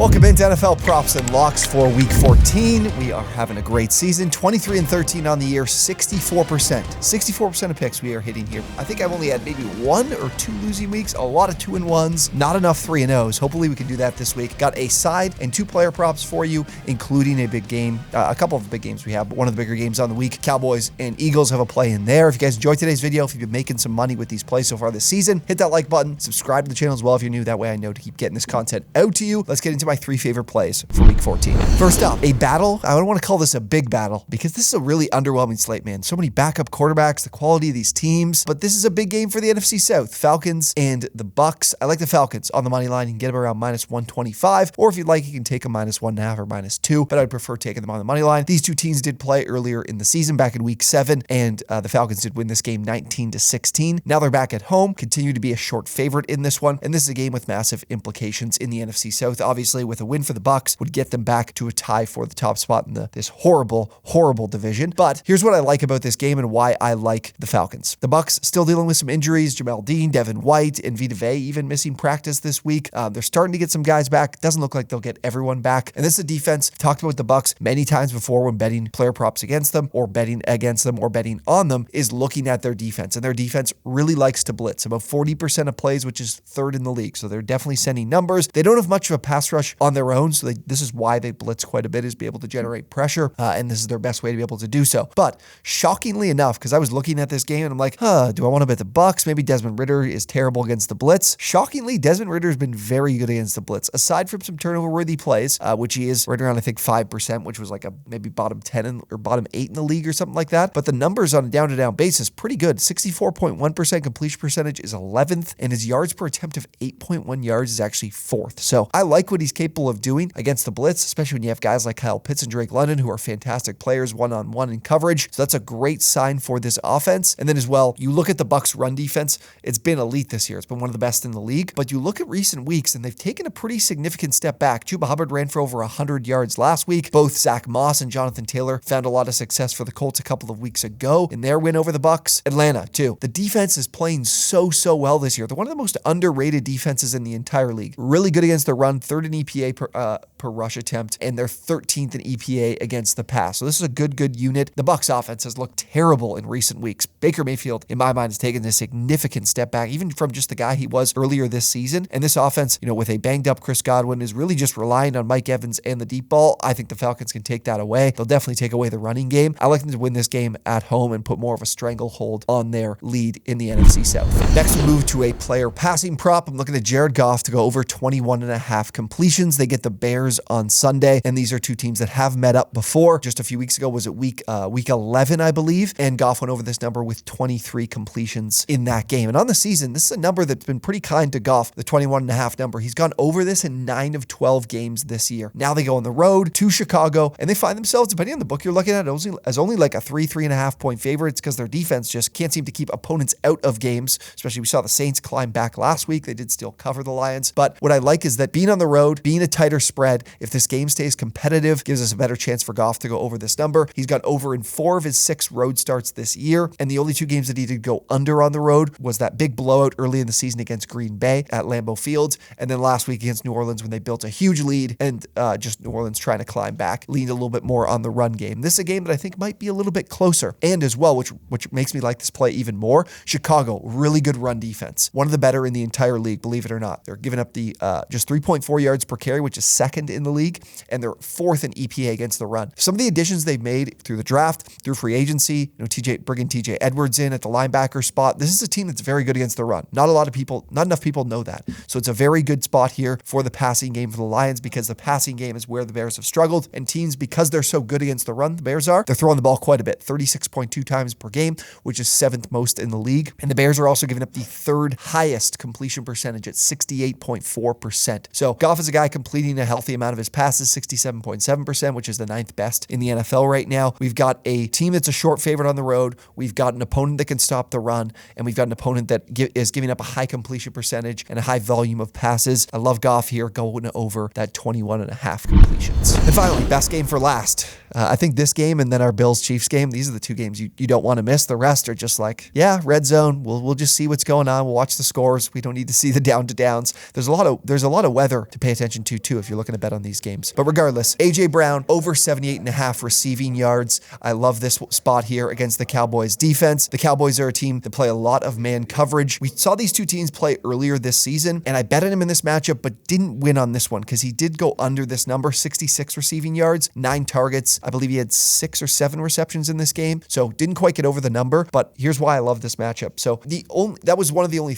Welcome into NFL Props and Locks for Week 14. We are having a great season. 23-13 on the year, 64%. 64% of picks we are hitting here. I think I've only had maybe 1 or 2 losing weeks, a lot of 2-1s, not enough 3-0s. Hopefully we can do that this week. Got a side and 2 player props for you, including a big game, a couple of big games we have, but one of the bigger games on the week. Cowboys and Eagles have a play in there. If you guys enjoyed today's video, if you've been making some money with these plays so far this season, hit that like button, subscribe to the channel as well if you're new. That way I know to keep getting this content out to you. Let's get into my 3 favorite plays for Week 14. First up, a battle. I don't want to call this a big battle because this is a really underwhelming slate, man. So many backup quarterbacks, the quality of these teams, but this is a big game for the NFC South. Falcons and the Bucks. I like the Falcons on the money line. You can get them around -125, or if you'd like, you can take them -1.5 or -2, but I'd prefer taking them on the money line. These two teams did play earlier in the season back in Week 7, and the Falcons did win this game 19-16. Now they're back at home, continue to be a short favorite in this one, and this is a game with massive implications in the NFC South. Obviously, with a win for the Bucks would get them back to a tie for the top spot in this horrible division. But here's what I like about this game and why I like the Falcons. The Bucks still dealing with some injuries. Jamal Dean, Devin White, and Vita Vea even missing practice this week. They're starting to get some guys back. Doesn't look like they'll get everyone back. And this is a defense. Talked about the Bucks many times before when betting player props against them or betting against them or betting on them is looking at their defense. And their defense really likes to blitz. About 40% of plays, which is 3rd in the league. So they're definitely sending numbers. They don't have much of a pass rush on their own. So this is why they blitz quite a bit, is be able to generate pressure. And this is their best way to be able to do so. But shockingly enough, because I was looking at this game and I'm like, do I want to bet the Bucks? Maybe Desmond Ridder is terrible against the blitz. Shockingly, Desmond Ridder has been very good against the blitz. Aside from some turnover-worthy plays, which he is right around, I think, 5%, which was like a maybe bottom 10 or bottom 8 in the league or something like that. But the numbers on a down-to-down basis, pretty good. 64.1% completion percentage is 11th, and his yards per attempt of 8.1 yards is actually 4th. So I like what he's capable of doing against the blitz, especially when you have guys like Kyle Pitts and Drake London, who are fantastic players one-on-one in coverage. So that's a great sign for this offense. And then as well, you look at the Bucks run defense, it's been elite this year. It's been one of the best in the league. But you look at recent weeks and they've taken a pretty significant step back. Chuba Hubbard ran for over 100 yards last week. Both Zach Moss and Jonathan Taylor found a lot of success for the Colts a couple of weeks ago in their win over the Bucks. Atlanta, too. The defense is playing so well this year. They're one of the most underrated defenses in the entire league. Really good against the run, 3rd in EPA per rush attempt, and they're 13th in EPA against the pass. So this is a good unit. The Bucks offense has looked terrible in recent weeks. Baker Mayfield, in my mind, has taken a significant step back, even from just the guy he was earlier this season. And this offense, with a banged up Chris Godwin, is really just relying on Mike Evans and the deep ball. I think the Falcons can take that away. They'll definitely take away the running game. I like them to win this game at home and put more of a stranglehold on their lead in the NFC South. Next, we move to a player passing prop. I'm looking at Jared Goff to go over 21.5 completions. They get the Bears on Sunday, and these are two teams that have met up before. Just a few weeks ago, was it week 11, I believe, and Goff went over this number with 23 completions in that game. And on the season, this is a number that's been pretty kind to Goff, the 21.5 number. He's gone over this in 9 of 12 games this year. Now they go on the road to Chicago, and they find themselves, depending on the book you're looking at, as only like a 3.5 point favorite. It's because their defense just can't seem to keep opponents out of games, especially we saw the Saints climb back last week. They did still cover the Lions. But what I like is that being on the road, being a tighter spread, if this game stays competitive, gives us a better chance for Goff to go over this number. He's got over in 4 of his 6 road starts this year, and the only 2 games that he did go under on the road was that big blowout early in the season against Green Bay at Lambeau Field, and then last week against New Orleans when they built a huge lead, and just New Orleans trying to climb back, leaned a little bit more on the run game. This is a game that I think might be a little bit closer, and as well, which makes me like this play even more, Chicago, really good run defense. One of the better in the entire league, believe it or not. They're giving up the just 3.4 yards per carry, which is 2nd in the league, and they're 4th in EPA against the run. Some of the additions they've made through the draft, through free agency, bringing TJ Edwards in at the linebacker spot. This is a team that's very good against the run. Not enough people know that. So it's a very good spot here for the passing game for the Lions, because the passing game is where the Bears have struggled, and teams, because they're so good against the run, the Bears are, they're throwing the ball quite a bit, 36.2 times per game, which is 7th most in the league. And the Bears are also giving up the 3rd highest completion percentage at 68.4%. So Goff is a guy completing a healthy amount of his passes, 67.7%, which is the 9th best in the NFL right now. We've got a team that's a short favorite on the road. We've got an opponent that can stop the run, and we've got an opponent that is giving up a high completion percentage and a high volume of passes. I love Goff here going over that 21.5 completions. And finally, best game for last. I think this game and then our Bills-Chiefs game, these are the 2 games you don't want to miss. The rest are just like, yeah, red zone. We'll just see what's going on. We'll watch the scores. We don't need to see the down-to-downs. There's a lot of weather to pay attention attention to too if you're looking to bet on these games. But regardless, A.J. Brown over 78.5 receiving yards. I love this spot here against the Cowboys defense. The Cowboys are a team that play a lot of man coverage. We saw these two teams play earlier this season, and I betted him in this matchup, but didn't win on this one because he did go under this number, 66 receiving yards, 9 targets. I believe he had 6 or 7 receptions in this game, so didn't quite get over the number, but here's why I love this matchup. So that was one of the only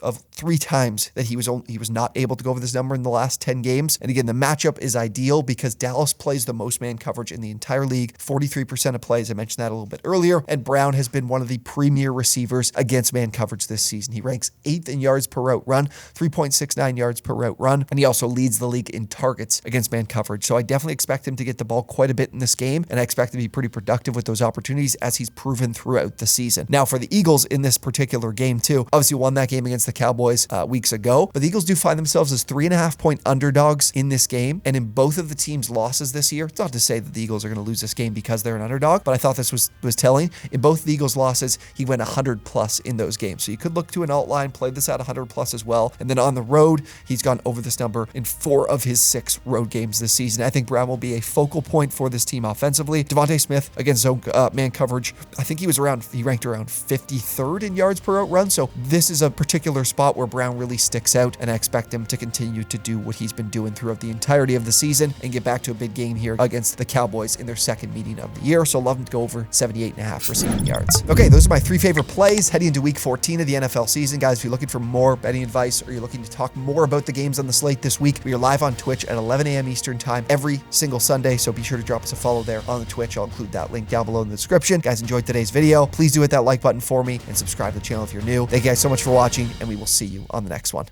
of 3 times that he was not able to go over this number in the last 10 games. And again, the matchup is ideal because Dallas plays the most man coverage in the entire league, 43% of plays. I mentioned that a little bit earlier, and Brown has been one of the premier receivers against man coverage this season. He ranks 8th in yards per route run, 3.69 yards per route run, and he also leads the league in targets against man coverage. So I definitely expect him to get the ball quite a bit in this game, and I expect him to be pretty productive with those opportunities as he's proven throughout the season. Now for the Eagles in this particular game too, obviously won that game against the Cowboys weeks ago, but the Eagles do find themselves as 3.5-point underdogs in this game, and in both of the team's losses this year. It's not to say that the Eagles are going to lose this game because they're an underdog, but I thought this was telling. In both the Eagles losses, he went 100 plus in those games. So you could look to an outline, play this at 100 plus as well. And then on the road, he's gone over this number in 4 of his 6 road games this season. I think Brown will be a focal point for this team offensively. Devontae Smith against zone man coverage, I think he ranked around 53rd in yards per route run. So this is a particular spot where Brown really sticks out, and I expect him to continue to do what he's been doing throughout the entirety of the season and get back to a big game here against the Cowboys in their second meeting of the year. So love him to go over 78.5 receiving yards. Okay, those are my 3 favorite plays heading into week 14 of the NFL season. Guys, if you're looking for more betting advice or you're looking to talk more about the games on the slate this week, we are live on Twitch at 11 a.m. Eastern time every single Sunday. So be sure to drop us a follow there on the Twitch. I'll include that link down below in the description. Guys, enjoyed today's video. Please do hit that like button for me and subscribe to the channel if you're new. Thank you guys so much for watching, and we will see you on the next one.